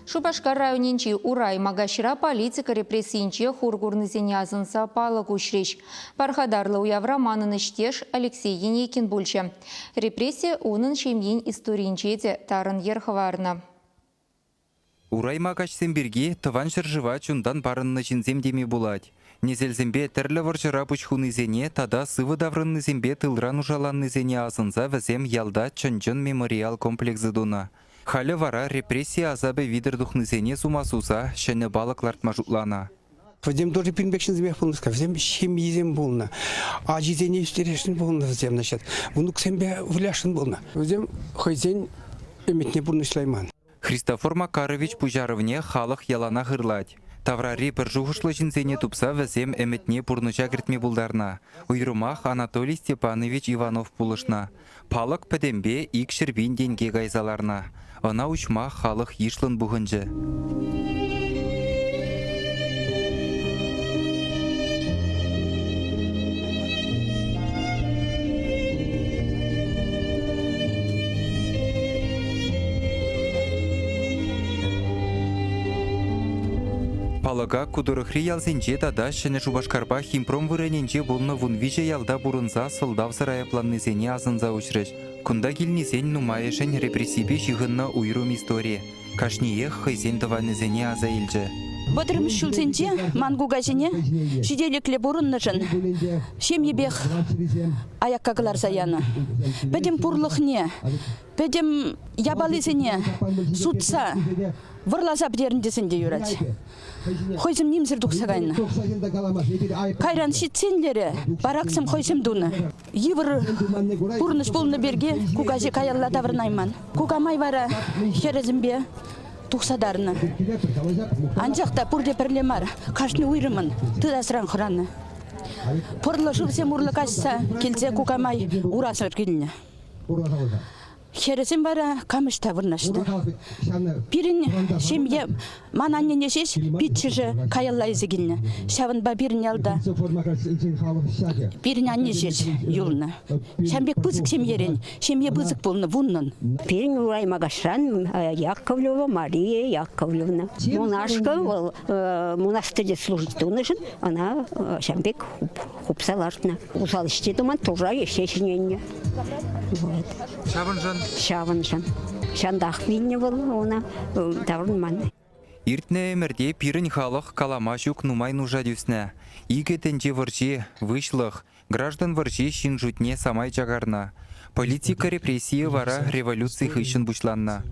Шубашкар районинчи урай магашира политика репрессиинче хургурнызене азынса палық ушреш. Пархадарлы уявра манын іштеш Алексей Енейкин бульче. Репрессия унын шемген историинчеде тарын ерхварна. Урай магашсен бірге тыван жыржыва чундан барынны жинземдеме булать. Незелзембе тірлі варжыра пучхунызене тада сывы даврыннызембе тылран ужаланнызене азынса візем ялда чынжын мемориал комплексі дуна. Халі вара репрессия азабы видердухнызене сумасуса шәні балықлартма жұтлана. Візем тоже пинбекшінзбек болны, візем шемизем болны, ажизене үстерешін болны візем начат. Вунук сенбе вляшын болны. Візем хайзен үмітне болны шлайман. Христофор Макарович Пужаровне халық ялана хырлать. Таврари бір жуғышлы жінзене тупса візем әмітне бұрныча кіртме бұлдарна. Уйрумах Анатолий Степанович Иванов бұлышна. Палық пәдембе ик шірбен денге гайзаларна. Ана ұшма халық ешлін бұғынжы. Палыга кудырыхри ялзенче тада шыны Шубашкарба химпром вырененче болны вунвиже ялда бурынза сылдав сырая планнызене азынза учрыш. Кунда килнизен нумайышын репрессиве жығынна уйрум история. Кашниех хайзен даванызене аза илжі. Бұдырым шүлзенче мангугазене жиделекле бурыннышын. Шемебех аяққағылар заяны. Бәдем пұрлықне, бәдем ябалызене, судса, вырлаза бдеріндесінде юрать. Хойзым немзір дұқсағайны. Кайран шитсенлері барақсым хойзым дуны. Евір бұрныш болны берге кугазе каялла тавырнайман. Кугамай вара херезімбе тұқсадарыны. Анжақта пұрде пірлемар, қашны уйрымын, тұдасыран құраны. Пұрлы жылсем ұрлы қашса, келсе кугамай урасыр келіне. Хересім бара камыш тавырнашты. Бірін шемге мананнене шеш битчіжі каяллайзы келіне. Шавын ба бірін алда. Бірін анне шеш юлны. Шамбек бұзық шемерен, шемге бұзық болны вуннын. Бірін урай магашран Яковлева Мария Яковлевна. Монашка монастырде служит унышын, она шамбек хупсалартна. Усал іштедіман тұра ешешіненне. Шавынжан. Шандақ винне бол, она таврынман. Иртне өмірде пирін халық калама жүк нумай нужа дюсне. Игетенже варжи, вышлық, граждан варжи шин жутне самай жагарна. Политика репрессии вара революции хыщын бушланна.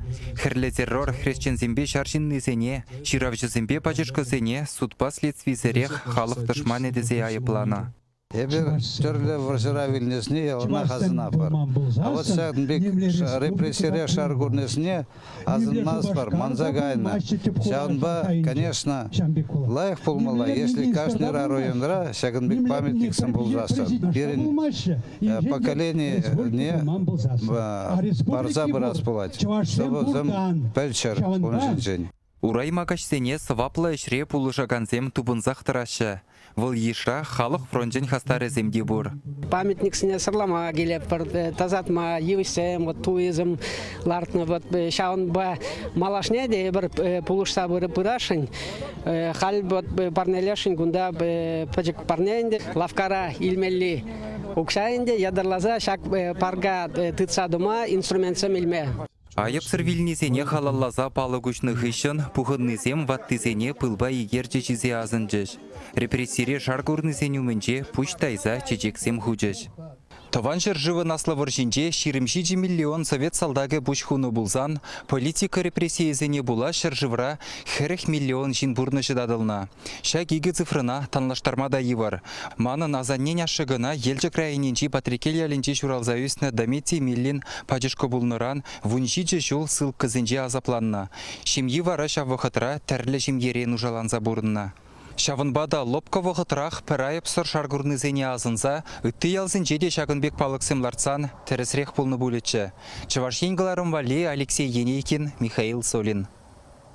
Херле террор хрещензембе шаршиннызене, ширавжызембе пачышкызене судпа следствийзерех халық тышман едізе айыплана. Эбе түрлі варжыра вилнесіне ялына қазына бар. А вот сәғын бек репрессия шаргурнесіне азынмаз бар, манзагайна. Сәғын ба, конечно, лайық болмала. Если каждый районра, сәғын бек памятник сымбол жасы. Берін поколение не барза біраз болады. Чтобы зым пәлчер он жен. Урай магашсене сваплы ішре пулышаганзем тубынзақ тұрашы. Выл ешра халық фронтжен хастары земде бұр. Памятник сіне сырлама келеп, тазатма, евісем, туизм, лартны, шауын ба малашне де бір пулышса бұры бұрашын, хал барнелешін күнда пәжік барнейінде, лавкара илмелі ұқшайынде, ядырлаза шак парға тұтсадыма инструментсем илме. Айып сырвилнезене халаллаза палы күшні ғышын, пұғыннезем ваттызене пылба егерче чизе азын жеш. Репрессире шаргурнезен үмінже пұштайза чечексем хұжеш. Таван жыржывы наслы варжинже ширимшиджи миллион совет салдage бушхуну булзан, политика репрессиезене була шыржывра херіх миллион жин бурнышы дадылна. Шак игі цифрына танлаштармада евар. Манын азаннен ашығына елжік райыненчи патрикел ялінчи шуралза үсіні Дометий Миллин пачышко булныран вуншиджи жул сыл кызынже азапланна. Шимьи вара шаввахытра тәрлі жимгерен ужаланза бурынна. Шавынбада лопковы ғытрақ пірайып сұр шаргурнызене азынза, үтті ялзын жеде шағынбек палықсым лартсан тәрісірек пулны бұлетші. Чываш енгіларым вали Алексей Енейкин, Михаил Солин.